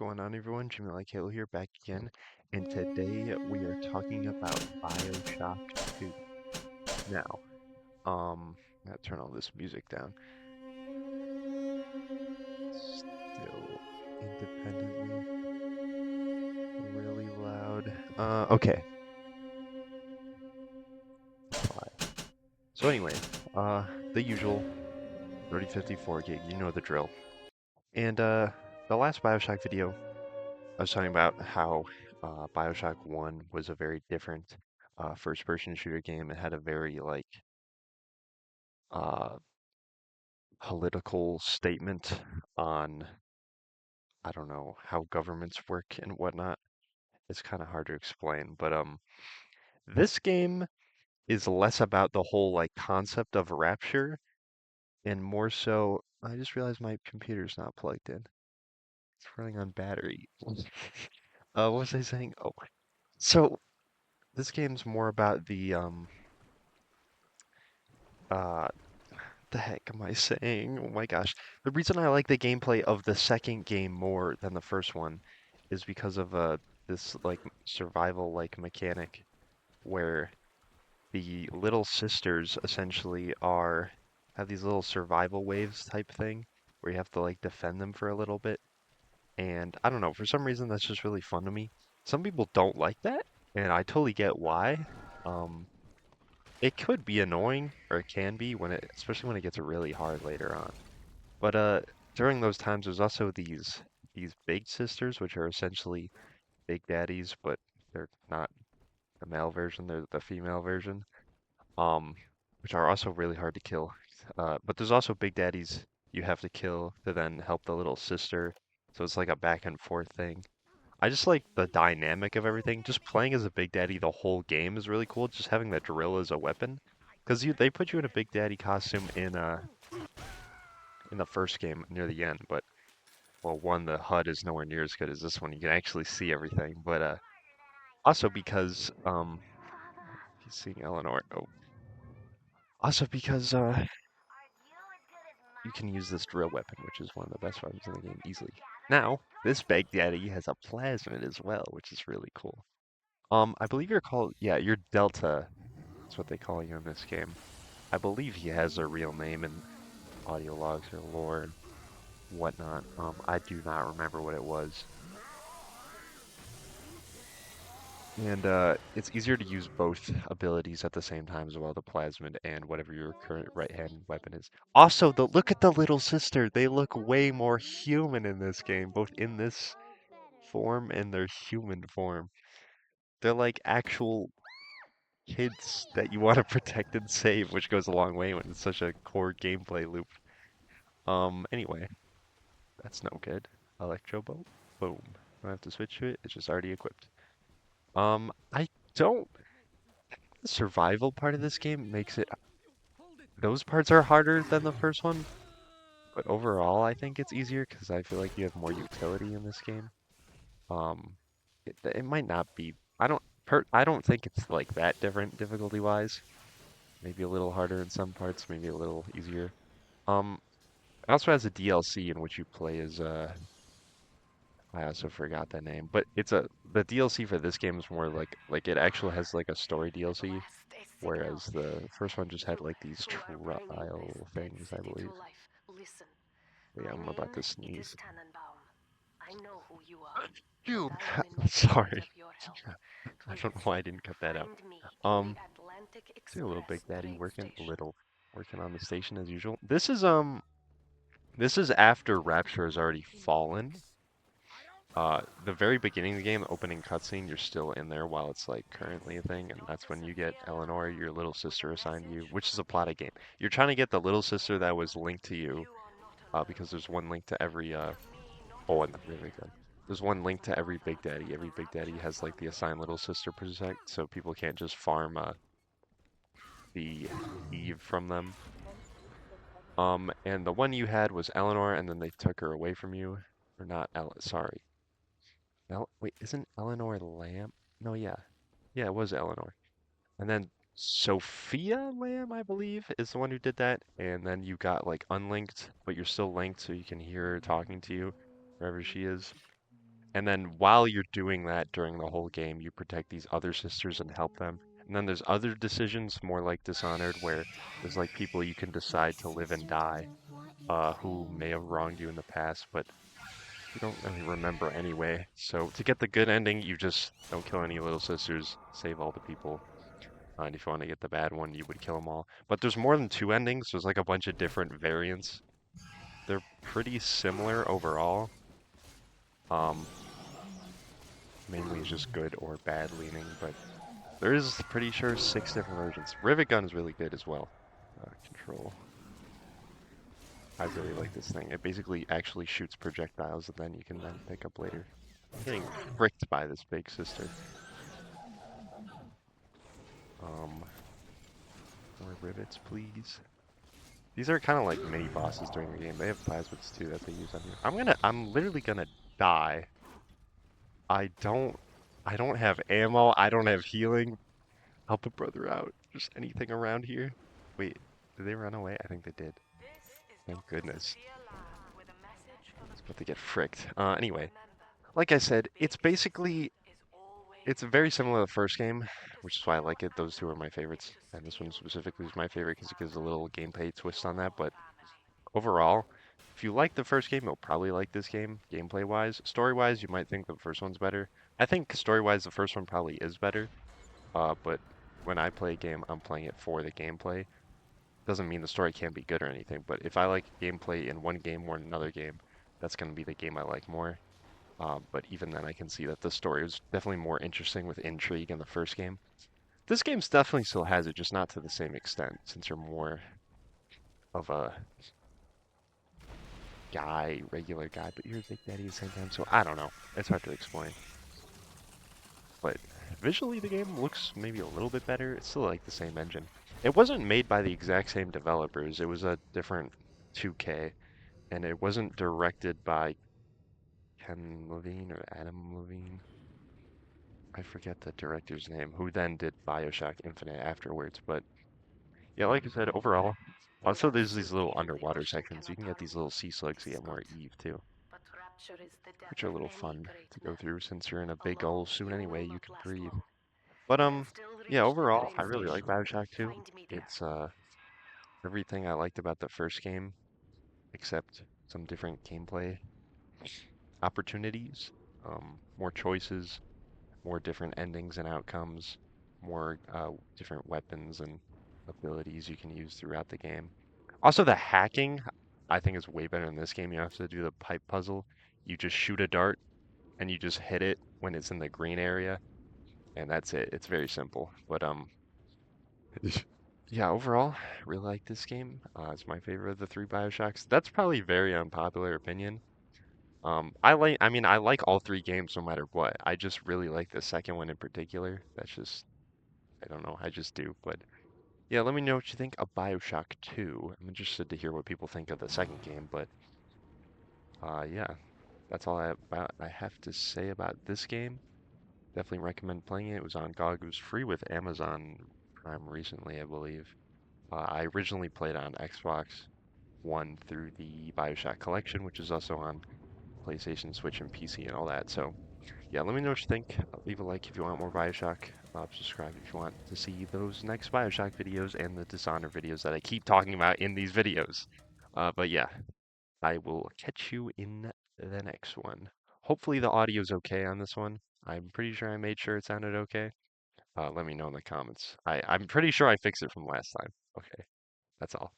going on, everyone? Jimmy Like Halo here, back again, and today we are talking about Bioshock 2. Now, I gotta turn all this music down. Still independently really loud. Okay, fine. So anyway, the usual 3054 gig, you know the drill. And the last Bioshock video, I was talking about how Bioshock 1 was a very different first-person shooter game. It had a very uh, political statement on, I don't know, how governments work and whatnot. It's kind of hard to explain, but this game is less about the whole concept of rapture and more so. I just realized my computer's not plugged in. It's running on battery. What was I saying? Oh, so this game's more about the uh the heck am I saying? Oh my gosh. The reason I like the gameplay of the second game more than the first one is because of this survival mechanic where the little sisters essentially are have these little survival waves type thing where you have to defend them for a little bit. And I don't know, for some reason that's just really fun to me. Some people don't like that, and I totally get why. Um, it could be annoying, or it can be especially when it gets really hard later on. But during those times, there's also these big sisters, which are essentially big daddies, but they're not the male version; they're the female version. Um, which are also really hard to kill. But there's also big daddies you have to kill to then help the little sister. So it's like a back and forth thing. I just like the dynamic of everything. Just playing as a big daddy the whole game is really cool. Just having the drill as a weapon, because they put you in a big daddy costume in the first game near the end, but well, one, the HUD is nowhere near as good as this one. You can actually see everything, but also because he's seeing Eleanor. Oh, also because you can use this drill weapon, which is one of the best weapons in the game easily. Now, this Baghdadi has a plasmid as well, which is really cool. I believe you're called, yeah, you're Delta. That's what they call you in this game. I believe he has a real name in audio logs or lore and whatnot. I do not remember what it was. And it's easier to use both abilities at the same time as well, the plasmid and whatever your current right-hand weapon is. Also, look at the little sister. They look way more human in this game, both in this form and their human form. They're like actual kids that you want to protect and save, which goes a long way when it's such a core gameplay loop. Anyway, that's no good. Electro bolt. Boom. Don't have to switch to it. It's just already equipped. I don't. The survival part of this game makes it. Those parts are harder than the first one, but overall, I think it's easier because I feel like you have more utility in this game. Um, it might not be. I don't think it's like that different difficulty wise. Maybe a little harder in some parts, maybe a little easier. Um, it also has a DLC in which you play as I also forgot the name, but the DLC for this game is more like it actually has like a story DLC, whereas the first one just had like these trial things, I believe. But yeah, I'm about to sneeze. Dude, sorry. I don't know why I didn't cut that out. Um, see a little Big Daddy working on the station as usual. This is after Rapture has already fallen. The very beginning of the game, the opening cutscene, you're still in there while it's like currently a thing, and that's when you get Eleanor, your little sister, assigned to you, which is a plot of game. You're trying to get the little sister that was linked to you, because there's one link to every oh, and really good. There's one link to every Big Daddy. Every Big Daddy has like the assigned little sister protect, so people can't just farm the Eve from them. And the one you had was Eleanor, and then they took her away from you. Or not sorry. Wait, isn't Eleanor Lamb? No, yeah. Yeah, it was Eleanor. And then Sophia Lamb, I believe, is the one who did that. And then you got like unlinked, but you're still linked so you can hear her talking to you wherever she is. And then while you're doing that during the whole game, you protect these other sisters and help them. And then there's other decisions, more like Dishonored, where there's like people you can decide to live and die, who may have wronged you in the past, but you don't really remember anyway. So to get the good ending, you just don't kill any little sisters, save all the people. And if you want to get the bad one, you would kill them all. But there's more than two endings. There's like a bunch of different variants. They're pretty similar overall. Um, Mainly it's just good or bad leaning, but there is pretty sure six different versions. Rivet gun is really good as well. Control. I really like this thing. It basically actually shoots projectiles that then you can then pick up later. I'm getting fricked by this big sister. Um, More rivets, please. These are kind of like mini bosses during the game. They have plasmids too that they use on you. I'm literally gonna die. I don't, I don't have ammo. I don't have healing. Help a brother out. Just anything around here. Wait, did they run away? I think they did. Thank goodness. It's about to get fricked. Anyway, like I said, it's very similar to the first game, which is why I like it. Those two are my favorites, and this one specifically is my favorite because it gives a little gameplay twist on that. But overall, if you like the first game, you'll probably like this game, gameplay-wise. Story-wise, you might think the first one's better. I think story-wise, the first one probably is better. But when I play a game, I'm playing it for the gameplay. Doesn't mean the story can't be good or anything, but if I like gameplay in one game more than another game, that's going to be the game I like more. But even then, I can see that the story was definitely more interesting with intrigue in the first game. This game's definitely still has it, just not to the same extent, since you're more of a guy, regular guy, but you're a big daddy at the same time, so I don't know. It's hard to explain. But visually, the game looks maybe a little bit better. It's still like the same engine. It wasn't made by the exact same developers. It was a different 2K, and it wasn't directed by Ken Levine or Adam Levine. I forget the director's name, who then did Bioshock Infinite afterwards. But yeah, like I said, overall, also there's these little underwater sections. You can get these little sea slugs to get more Eve too, which are a little fun to go through since you're in a big old suit anyway, you can breathe. But yeah, overall, I really like Bioshock 2. It's everything I liked about the first game, except some different gameplay opportunities, more choices, more different endings and outcomes, more different weapons and abilities you can use throughout the game. Also, the hacking, I think, is way better in this game. You don't have to do the pipe puzzle. You just shoot a dart and you just hit it when it's in the green area, and that's it. It's very simple. But yeah, overall, really like this game. It's my favorite of the three BioShocks. That's probably very unpopular opinion. I mean, I like all three games no matter what. I just really like the second one in particular. That's just, I don't know, I just do. But yeah, let me know what you think of BioShock 2. I'm interested to hear what people think of the second game, but yeah, that's all I have to say about this game. Definitely recommend playing it. It was on GOG. It was free with Amazon Prime recently, I believe. I originally played on Xbox One through the BioShock Collection, which is also on PlayStation, Switch, and PC and all that. So yeah, let me know what you think. Leave a like if you want more Bioshock. Subscribe if you want to see those next Bioshock videos and the Dishonored videos that I keep talking about in these videos. But yeah, I will catch you in the next one. Hopefully the audio's okay on this one. I'm pretty sure I made sure it sounded okay. Let me know in the comments. I'm pretty sure I fixed it from last time. Okay, that's all.